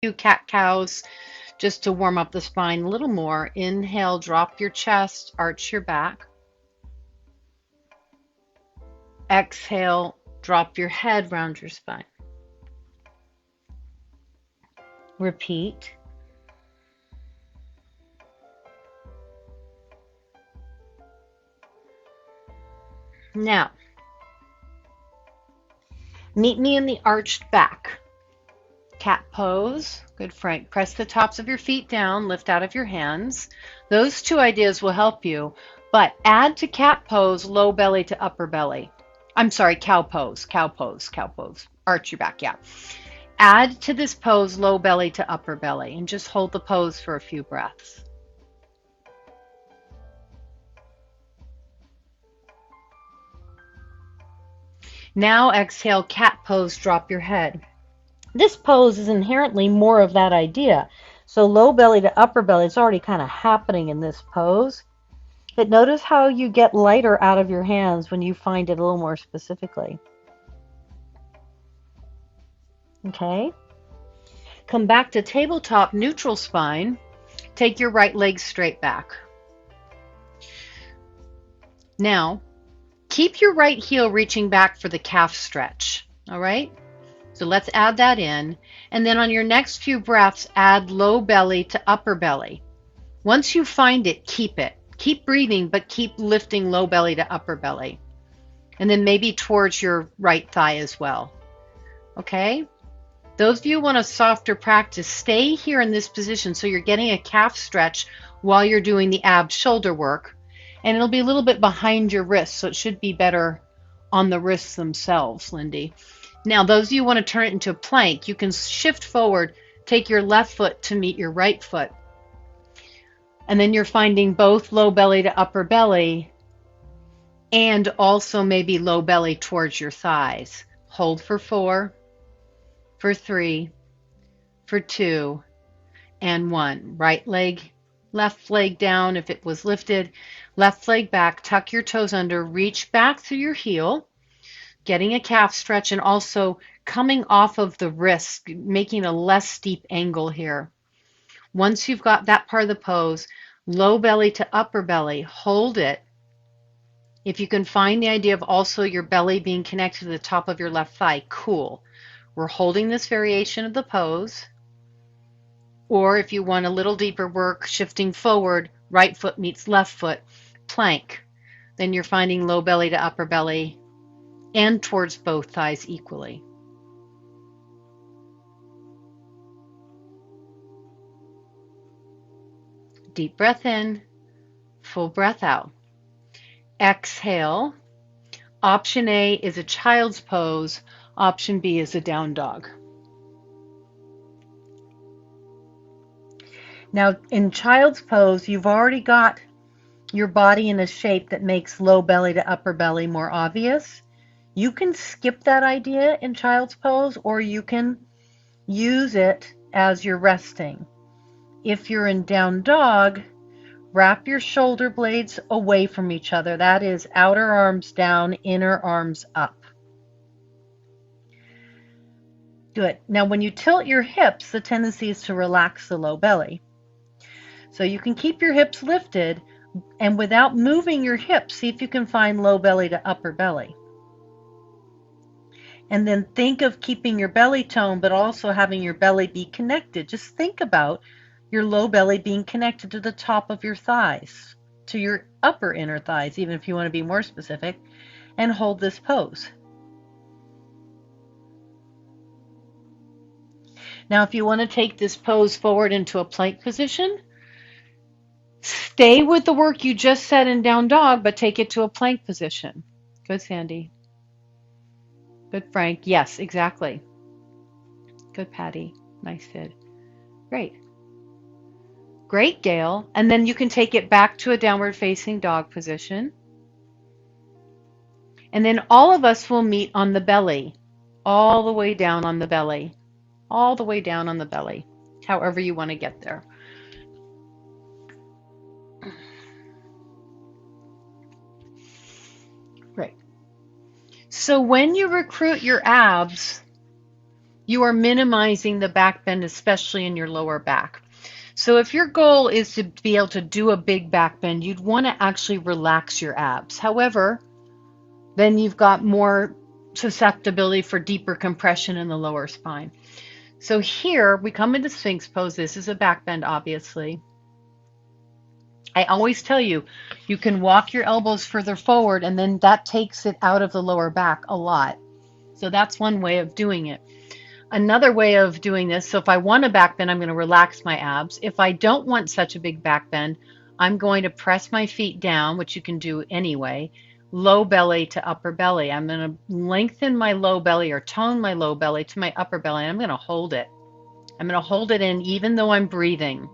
few cat-cows just to warm up the spine a little more. Inhale, drop your chest, arch your back. Exhale, drop your head, round your spine. Repeat. Now, meet me in the arched back. Cat pose. Good, Frank. Press the tops of your feet down, lift out of your hands. Those two ideas will help you, but add to cat pose low belly to upper belly. I'm sorry, cow pose, cow pose, cow pose. Arch your back, yeah. Add to this pose low belly to upper belly and just hold the pose for a few breaths. Now exhale, cat pose, drop your head. This pose is inherently more of that idea. So low belly to upper belly, it's already kind of happening in this pose. But notice how you get lighter out of your hands when you find it a little more specifically. Okay. Come back to tabletop neutral spine. Take your right leg straight back. Now, keep your right heel reaching back for the calf stretch. All right? So let's add that in. And then on your next few breaths, add low belly to upper belly. Once you find it, keep it. Keep breathing, but keep lifting low belly to upper belly. And then maybe towards your right thigh as well. Okay? Those of you who want a softer practice, stay here in this position so you're getting a calf stretch while you're doing the ab shoulder work. And it'll be a little bit behind your wrists, so it should be better on the wrists themselves, Lindy. Now, those of you who want to turn it into a plank, you can shift forward, take your left foot to meet your right foot. And then you're finding both low belly to upper belly and also maybe low belly towards your thighs. Hold for 4, for 3, for 2, and 1. Right leg, left leg down if it was lifted, left leg back, tuck your toes under, reach back through your heel, getting a calf stretch and also coming off of the wrist, making a less steep angle here. Once you've got that part of the pose, low belly to upper belly, hold it. If you can find the idea of also your belly being connected to the top of your left thigh, cool. We're holding this variation of the pose. Or if you want a little deeper work, shifting forward, right foot meets left foot, plank. Then you're finding low belly to upper belly and towards both thighs equally. Deep breath in, full breath out. Exhale. Option A is a child's pose. Option B is a down dog. Now, in child's pose, you've already got your body in a shape that makes low belly to upper belly more obvious. You can skip that idea in child's pose, or you can use it as you're resting. If you're in down dog, wrap your shoulder blades away from each other. That is outer arms down, inner arms up. Good. Now, when you tilt your hips, the tendency is to relax the low belly. So you can keep your hips lifted, and without moving your hips, see if you can find low belly to upper belly. And then think of keeping your belly tone, but also having your belly be connected. Just think about your low belly being connected to the top of your thighs, to your upper inner thighs, even if you want to be more specific, and hold this pose. Now, if you want to take this pose forward into a plank position, stay with the work you just said in down dog, but take it to a plank position. Good, Sandy. Good, Frank. Yes, exactly. Good, Patty. Nice, Sid. Great. Great, Gail. And then you can take it back to a downward facing dog position. And then all of us will meet on the belly, all the way down on the belly, all the way down on the belly, however you want to get there. Great. So when you recruit your abs, you are minimizing the back bend, especially in your lower back. So if your goal is to be able to do a big back bend, you'd want to actually relax your abs. However, then you've got more susceptibility for deeper compression in the lower spine. So here we come into Sphinx pose. This is a back bend, obviously. I always tell you, you can walk your elbows further forward and then that takes it out of the lower back a lot. So that's one way of doing it. Another way of doing this, so if I want a back bend, I'm going to relax my abs. If I don't want such a big back bend, I'm going to press my feet down, which you can do anyway, low belly to upper belly. I'm going to lengthen my low belly or tone my low belly to my upper belly, and I'm going to hold it. I'm going to hold it in even though I'm breathing.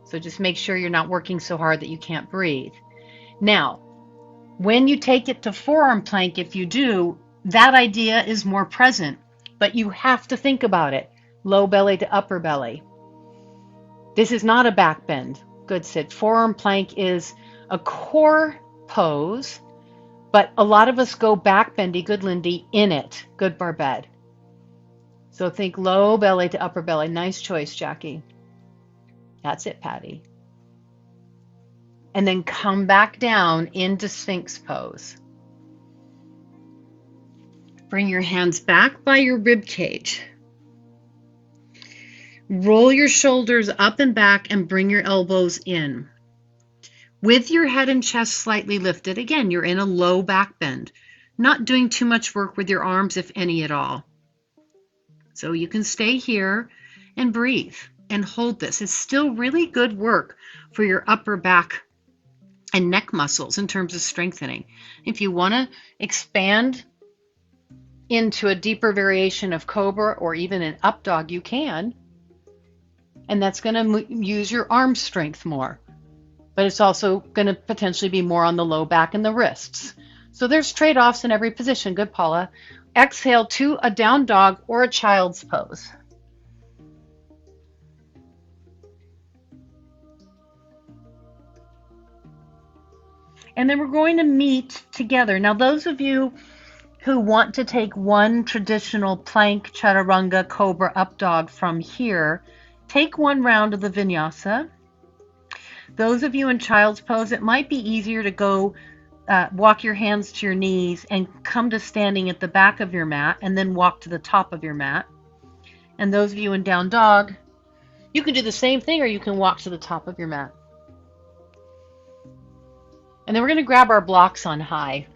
So just make sure you're not working so hard that you can't breathe. Now, when you take it to forearm plank, if you do, that idea is more present. But you have to think about it. Low belly to upper belly. This is not a back bend. Good, Sid. Forearm plank is a core pose, but a lot of us go back bendy, good Lindy, in it. Good Barbette. So think low belly to upper belly. Nice choice, Jackie. That's it, Patty. And then come back down into Sphinx pose. Bring your hands back by your rib cage. Roll your shoulders up and back and bring your elbows in. With your head and chest slightly lifted, again, you're in a low back bend. Not doing too much work with your arms, if any at all. So you can stay here and breathe and hold this. It's still really good work for your upper back and neck muscles in terms of strengthening. If you want to expand into a deeper variation of cobra or even an up dog, you can, and that's going to use your arm strength more, but it's also going to potentially be more on the low back and the wrists. So there's trade-offs in every position. Good, Paula. Exhale to a down dog or a child's pose. And then we're going to meet together. Now those of you who want to take one traditional plank, chaturanga, cobra, up dog from here, take one round of the vinyasa. Those of you in child's pose, it might be easier to go walk your hands to your knees and come to standing at the back of your mat and then walk to the top of your mat. And those of you in down dog, you can do the same thing or you can walk to the top of your mat. And then we're going to grab our blocks on high.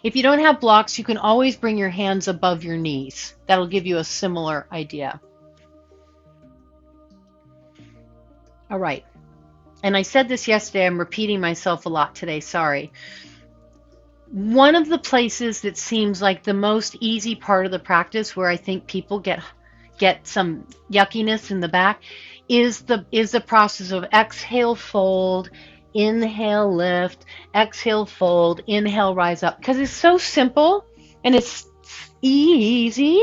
If you don't have blocks, you can always bring your hands above your knees. That'll give you a similar idea. All right. And I said this yesterday, I'm repeating myself a lot today, sorry. One of the places that seems like the most easy part of the practice where I think people get some yuckiness in the back is the process of exhale, fold, inhale, lift, exhale, fold, inhale, rise up. Because it's so simple and it's easy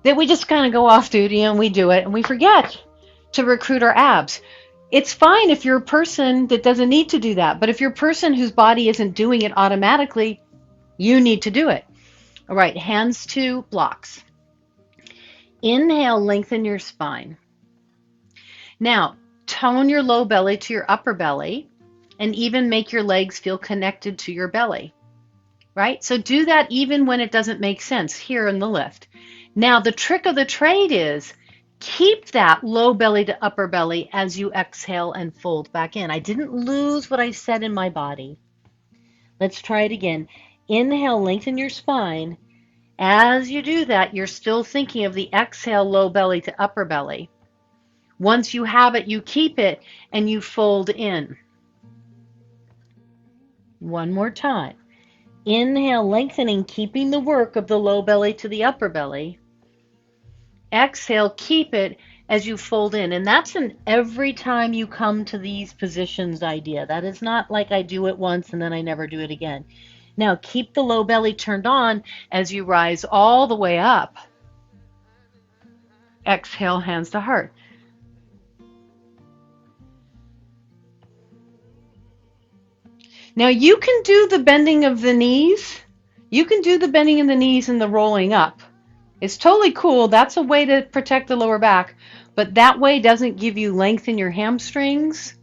that we just kind of go off duty and we do it and we forget to recruit our abs. It's fine if you're a person that doesn't need to do that. But if you're a person whose body isn't doing it automatically, you need to do it. All right, hands to blocks. Inhale, lengthen your spine. Now, tone your low belly to your upper belly and even make your legs feel connected to your belly, right? So do that even when it doesn't make sense here in the lift. Now, the trick of the trade is keep that low belly to upper belly as you exhale and fold back in. I didn't lose what I said in my body. Let's try it again. Inhale, lengthen your spine. As you do that, you're still thinking of the exhale, low belly to upper belly. Once you have it, you keep it and you fold in. One more time. Inhale, lengthening, keeping the work of the low belly to the upper belly. Exhale, keep it as you fold in. And that's an every time you come to these positions idea. That is not like I do it once and then I never do it again. Now keep the low belly turned on as you rise all the way up. Exhale, hands to heart. Now you can do the bending of the knees. You can do the bending of the knees and the rolling up. It's totally cool. That's a way to protect the lower back, but that way doesn't give you length in your hamstrings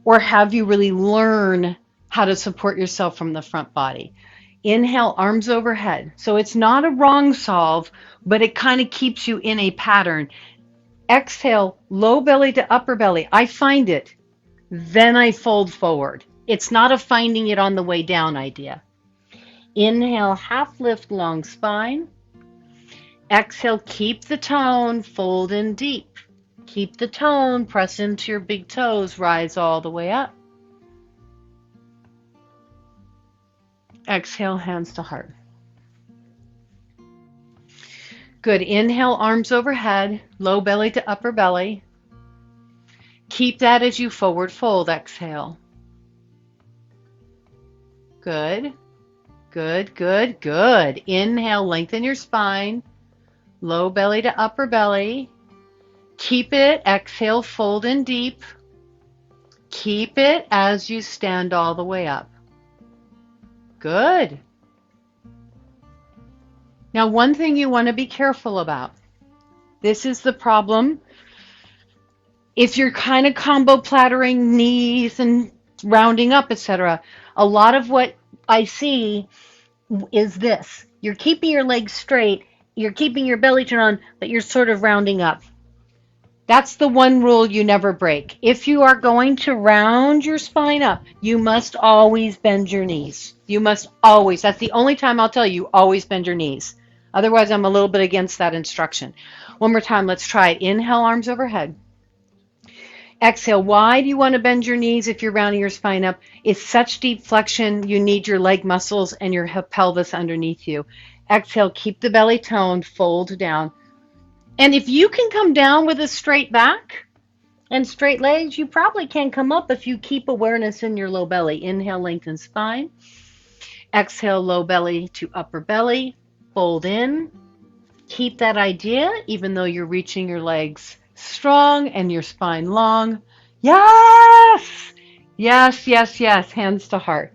or have you really learn how to support yourself from the front body. Inhale, arms overhead. So it's not a wrong solve, but it kind of keeps you in a pattern. Exhale, low belly to upper belly. I find it. Then I fold forward. It's not a finding it on the way down idea. Inhale, half lift, long spine. Exhale, keep the tone, fold in deep. Keep the tone, press into your big toes, rise all the way up. Exhale, hands to heart. Good. Inhale, arms overhead, low belly to upper belly. Keep that as you forward fold. Exhale. Good. Good, good, good. Inhale, lengthen your spine. Low belly to upper belly. Keep it. Exhale, fold in deep. Keep it as you stand all the way up. Good. Now, one thing you want to be careful about. This is the problem. If you're kind of combo plattering knees and rounding up, etc., a lot of what I see is this. You're keeping your legs straight, you're keeping your belly turned on, but you're sort of rounding up. That's the one rule you never break. If you are going to round your spine up, you must always bend your knees. You must always. That's the only time I'll tell you, always bend your knees. Otherwise, I'm a little bit against that instruction. One more time, let's try it. Inhale, arms overhead. Exhale. Why do you want to bend your knees if you're rounding your spine up? It's such deep flexion. You need your leg muscles and your pelvis underneath you. Exhale. Keep the belly toned. Fold down. And if you can come down with a straight back and straight legs, you probably can come up if you keep awareness in your low belly. Inhale, lengthen spine. Exhale, low belly to upper belly. Fold in. Keep that idea even though you're reaching your legs strong and your spine long. Yes! Yes, yes, yes. Hands to heart.